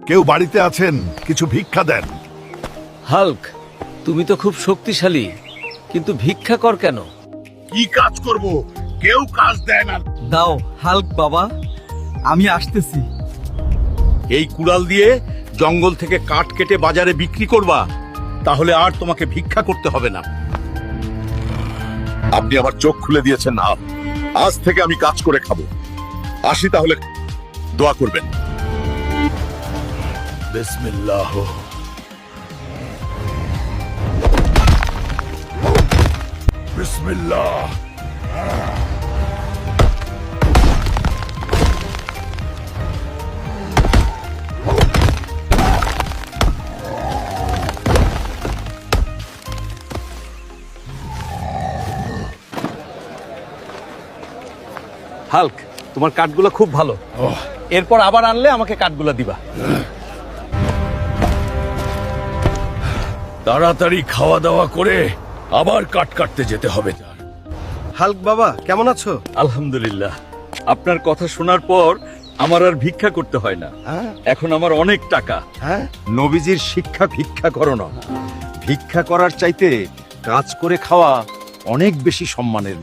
কেউ বাড়িতে আছেন? কিছু ভিক্ষা দেন। হাল্ক, তুমি তো খুব শক্তিশালী, কিন্তু ভিক্ষা কর কেন? কি কাজ করব? কেউ কাজ দেয় না। দাও হাল্ক বাবা, আমি আসতেছি। এই কুড়াল দিয়ে জঙ্গল থেকে কাঠ কেটে বাজারে বিক্রি করবা, তাহলে আর তোমাকে ভিক্ষা করতে হবে না। আপনি আমার চোখ খুলে দিয়েছেন না, আজ থেকে আমি কাজ করে খাবো। আসি তাহলে, দোয়া করবেন। বিসমিল্লাহ। বিসমিল্লাহ। হাল্ক, তোমার কাঠগুলো খুব ভালো। এরপর আবার আনলে আমাকে কাঠগুলো দিবা। তাড়াতাড়ি খাওয়া দাওয়া করে আবার কাট কাটতে যেতে হবে। হাল্ক বাবা কেমন আছো? আলহামদুলিল্লাহ, আপনার কথা শোনার পর আমার আর ভিক্ষা করতে হয় না। এখন আমার অনেক টাকা। নবীজির শিক্ষা ভিক্ষা করো না, ভিক্ষা করার চাইতে কাজ করে খাওয়া অনেক বেশি সম্মানের।